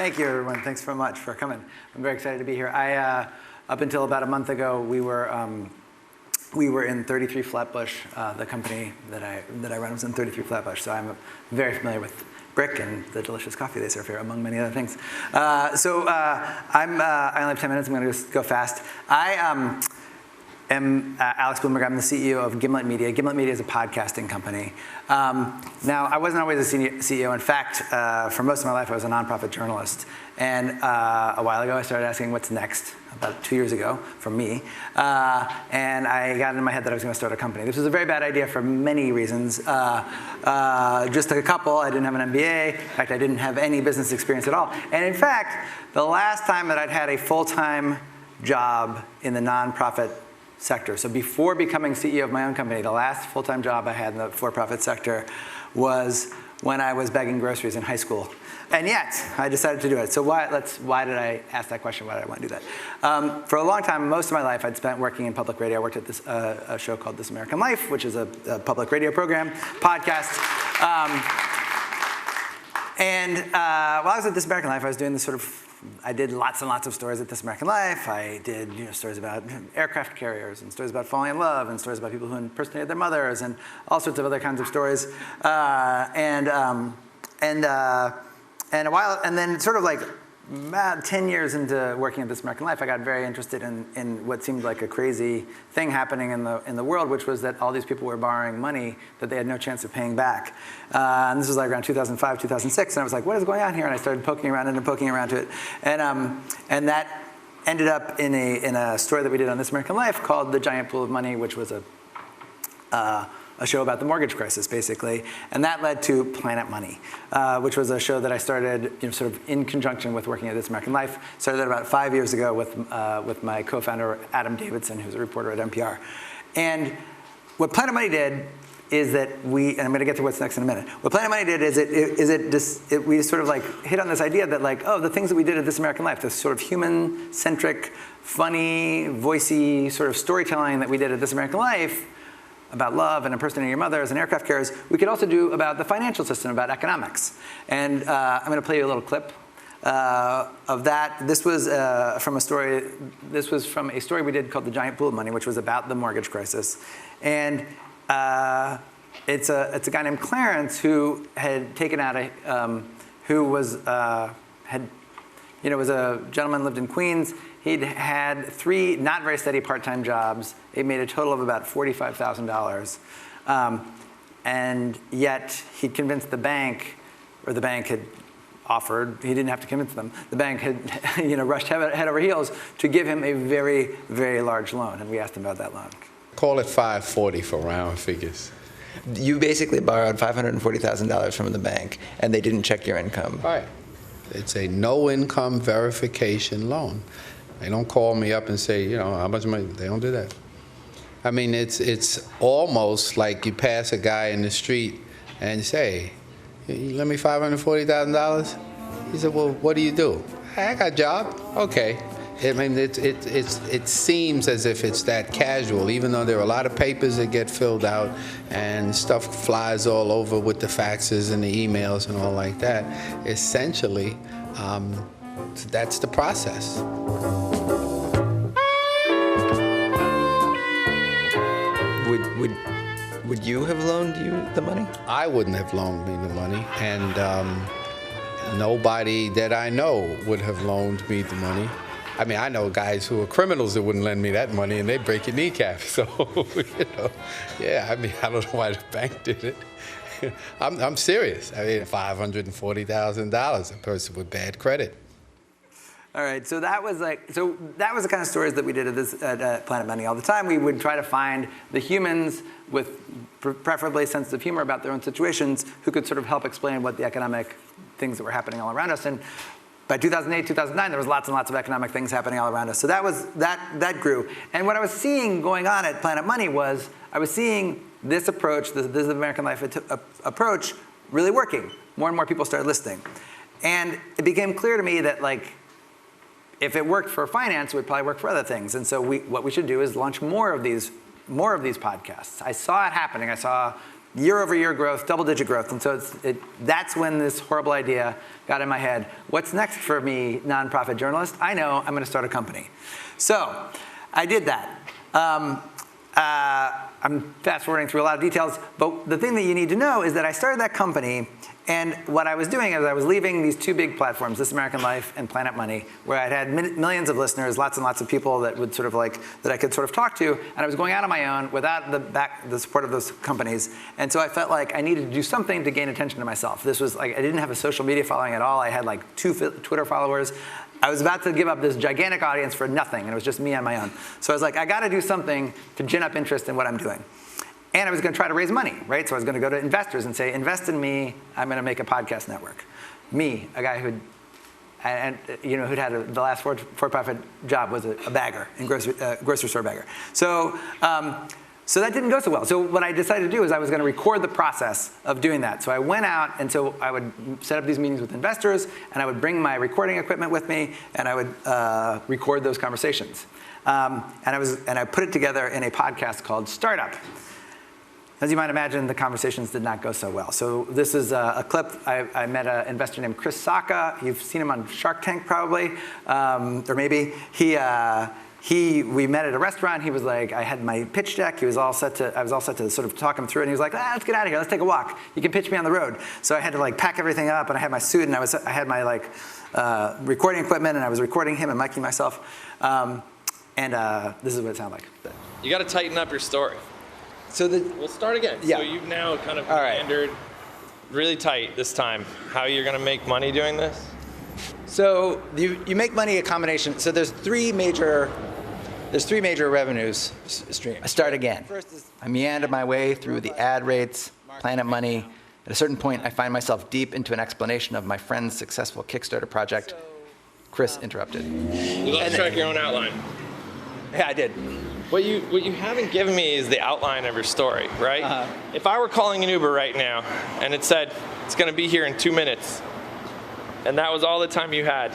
Thank you, everyone. Thanks so much for coming. I'm very excited to be here. Up until about a month ago, we were in 33 Flatbush. The company that I run was in 33 Flatbush, so I'm very familiar with BRIC and the delicious coffee they serve here, among many other things. I only have 10 minutes. I'm going to just go fast. I am Alex Blumberg. I'm the CEO of Gimlet Media. Gimlet Media is a podcasting company. Now, I wasn't always a CEO. In fact, for most of my life, I was a nonprofit journalist. And a while ago, I started asking what's next, about 2 years ago, from me. And I got it in my head that I was going to start a company. This was a very bad idea for many reasons. Just a couple. I didn't have an MBA. In fact, I didn't have any business experience at all. And in fact, the last time that I'd had a full-time job in the nonprofit sector, so before becoming CEO of my own company, the last full-time job I had in the for-profit sector was when I was bagging groceries in high school. And yet, I decided to do it. So why did I ask that question? Why did I want to do that? For a long time, most of my life, I'd spent working in public radio. I worked at a show called This American Life, which is a public radio program, podcast. While I was at This American Life, I was doing this I did lots and lots of stories at This American Life. I did stories about aircraft carriers and stories about falling in love and stories about people who impersonated their mothers and all sorts of other kinds of stories. And then sort of like about 10 years into working at This American Life, I got very interested in what seemed like a crazy thing happening in the world, which was that all these people were borrowing money that they had no chance of paying back. And this was like around 2005, 2006, and I was like, what is going on here? And I started poking around to it. And that ended up in a story that we did on This American Life called The Giant Pool of Money, which was a show about the mortgage crisis, basically. And that led to Planet Money, which was a show that I started sort of in conjunction with working at This American Life. Started that about 5 years ago with my co-founder, Adam Davidson, who's a reporter at NPR. And what Planet Money did is that and I'm going to get to what's next in a minute. What Planet Money did is we sort of like hit on this idea that like, oh, the things that we did at This American Life, this sort of human-centric, funny, voicey sort of storytelling that we did at This American Life, about love and impersonating your mothers and aircraft carriers, we could also do about the financial system, about economics. And I'm going to play you a little clip of that. This was from a story. This was from a story we did called The Giant Pool of Money, which was about the mortgage crisis. And it's a guy named Clarence who had taken out was a gentleman, lived in Queens. He'd had 3 not very steady part-time jobs. He made a total of about $45,000. And yet he'd convinced the bank, or the bank had offered, he didn't have to convince them, the bank had rushed head over heels to give him a very, very large loan. And we asked him about that loan. Call it 540 for round figures. You basically borrowed $540,000 from the bank, and they didn't check your income. Right. It's a no-income verification loan. They don't call me up and say, how much money. They don't do that. I mean, it's almost like you pass a guy in the street and say, you lend me $540,000? He said, well, what do you do? I got a job. Okay. I mean, it seems as if it's that casual, even though there are a lot of papers that get filled out and stuff flies all over with the faxes and the emails and all like that. Essentially, that's the process. Would you have loaned you the money? I wouldn't have loaned me the money, and nobody that I know would have loaned me the money. I mean, I know guys who are criminals that wouldn't lend me that money, and they break your kneecap. So, yeah, I mean, I don't know why the bank did it. I'm serious. I mean, $540,000, a person with bad credit. All right, so that was the kind of stories that we did at Planet Money all the time. We would try to find the humans with preferably sense of humor about their own situations who could sort of help explain what the economic things that were happening all around us. And by 2008, 2009, there was lots and lots of economic things happening all around us. So that grew. And what I was seeing going on at Planet Money was I was seeing this approach, this American Life approach, really working. More and more people started listening. And it became clear to me that if it worked for finance, it would probably work for other things. And so what we should do is launch more of these podcasts. I saw it happening. I saw year-over-year growth, double-digit growth. And so that's when this horrible idea got in my head. What's next for me, nonprofit journalist? I know, I'm going to start a company. So I did that. I'm fast-forwarding through a lot of details, but the thing that you need to know is that I started that company, and what I was doing is I was leaving these two big platforms, This American Life and Planet Money, where I'd had millions of listeners, lots and lots of people that would sort of like, that I could sort of talk to, and I was going out on my own without the support of those companies. And so I felt like I needed to do something to gain attention to myself. This was like, I didn't have a social media following at all. I had like 2 Twitter followers. I was about to give up this gigantic audience for nothing, and it was just me on my own. So I was like, I got to do something to gin up interest in what I'm doing. And I was going to try to raise money, right? So I was going to go to investors and say, invest in me. I'm going to make a podcast network. Me, a guy who'd had the last for-profit job was a bagger, grocery store bagger. So that didn't go so well. So what I decided to do is I was going to record the process of doing that. So I went out, and so I would set up these meetings with investors, and I would bring my recording equipment with me, and I would record those conversations. And I put it together in a podcast called Startup. As you might imagine, the conversations did not go so well. So this is a clip. I met an investor named Chris Sacca. You've seen him on Shark Tank probably, or maybe. We met at a restaurant. He was like, I had my pitch deck. I was all set to sort of talk him through it. And he was like, let's get out of here. Let's take a walk. You can pitch me on the road. So I had to like pack everything up, and I had my suit, and I had my like recording equipment, and I was recording him and miking myself. This is what it sounded like. You got to tighten up your story. So we'll start again. Yeah. So you've now kind of meandered really tight this time. How you're going to make money doing this? So you make money a combination. So there's three major revenues streams. I start again. First is I meander my way through the ad rates, Planet Money. At a certain point, I find myself deep into an explanation of my friend's successful Kickstarter project. Chris interrupted. You lost track of your own outline. Yeah, I did. What you haven't given me is the outline of your story, right? Uh-huh. If I were calling an Uber right now and it said it's going to be here in 2 minutes, and that was all the time you had,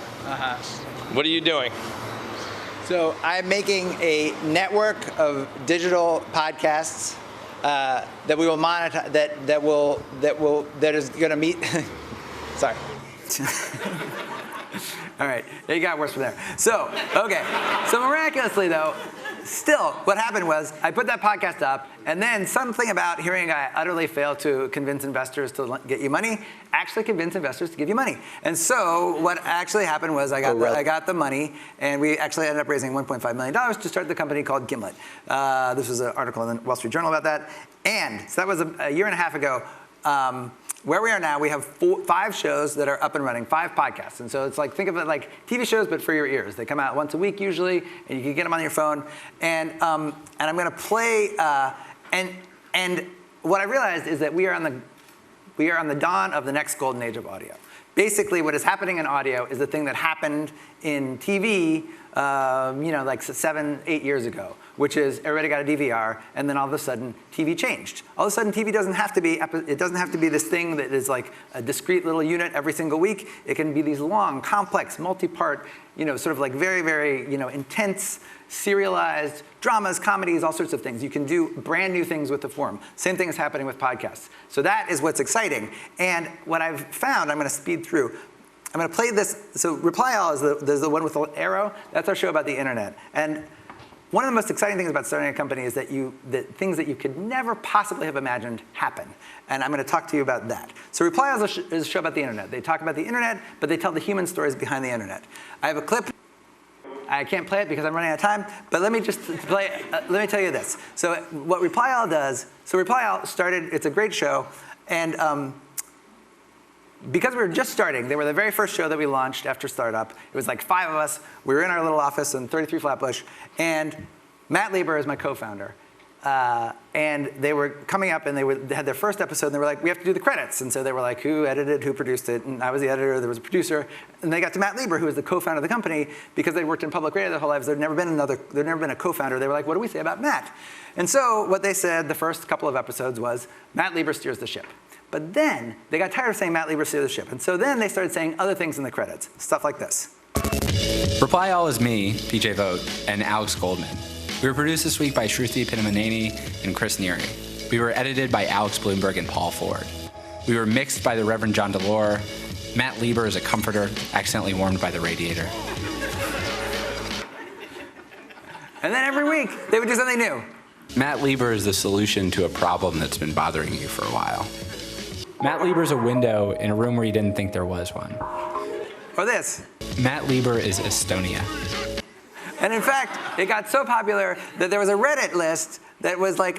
what are you doing? So I'm making a network of digital podcasts that we will monetize. That is going to meet. Sorry. All right, it got worse from there. So, okay. So miraculously, though, still, what happened was I put that podcast up, and then something about hearing I utterly failed to convince investors to get you money actually convinced investors to give you money. And so what actually happened was I got the money, and we actually ended up raising $1.5 million to start the company called Gimlet. This was an article in the Wall Street Journal about that. And so that was a year and a half ago. Where we are now, we have 5 shows that are up and running, 5 podcasts. And so it's like, think of it like TV shows, but for your ears. They come out once a week usually, and you can get them on your phone. And I'm going to play, and what I realized is that we are on the dawn of the next golden age of audio. Basically, what is happening in audio is the thing that happened in TV, like 7, 8 years ago, which is everybody got a DVR, and then all of a sudden, TV changed. All of a sudden, TV doesn't have to be this thing that is like a discrete little unit every single week. It can be these long, complex, multi-part, sort of like very, very, intense, serialized dramas, comedies, all sorts of things. You can do brand new things with the form. Same thing is happening with podcasts. So that is what's exciting. And what I've found, I'm going to speed through. I'm going to play this. So Reply All is the one with the arrow. That's our show about the internet. And one of the most exciting things about starting a company is that things that you could never possibly have imagined happen. And I'm going to talk to you about that. So Reply All is a show about the internet. They talk about the internet, but they tell the human stories behind the internet. I have a clip. I can't play it because I'm running out of time, but let me just play. Let me tell you this. So what Reply All does, Reply All started, it's a great show, and because we were just starting, they were the very first show that we launched after startup. It was like 5 of us. We were in our little office in 33 Flatbush, and Matt Lieber is my co-founder. And they were coming up, and they had their first episode, and they were like, we have to do the credits. And so they were like, who edited, who produced it? And I was the editor, there was a producer. And they got to Matt Lieber, who was the co-founder of the company, because they'd worked in public radio their whole lives. There'd never been a co-founder. They were like, what do we say about Matt? And so what they said the first couple of episodes was, Matt Lieber steers the ship. But then they got tired of saying Matt Lieber steers the ship. And so then they started saying other things in the credits, stuff like this. Reply All is me, PJ Vogt, and Alex Goldman. We were produced this week by Shruti Pinamaneni and Chris Neary. We were edited by Alex Blumberg and Paul Ford. We were mixed by the Reverend John Delore. Matt Lieber is a comforter, accidentally warmed by the radiator. And then every week, they would do something new. Matt Lieber is the solution to a problem that's been bothering you for a while. Matt Lieber is a window in a room where you didn't think there was one. Or this. Matt Lieber is Estonia. And in fact, it got so popular that there was a Reddit list that was like,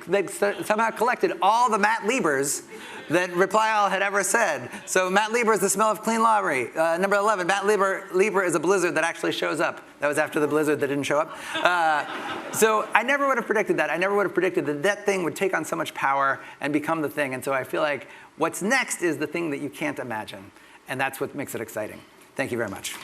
they somehow collected all the Matt Liebers that Reply All had ever said. So Matt Lieber is the smell of clean laundry. Number 11, Matt Lieber is a blizzard that actually shows up. That was after the blizzard that didn't show up. So I never would have predicted that. I never would have predicted that that thing would take on so much power and become the thing. And so I feel like what's next is the thing that you can't imagine. And that's what makes it exciting. Thank you very much.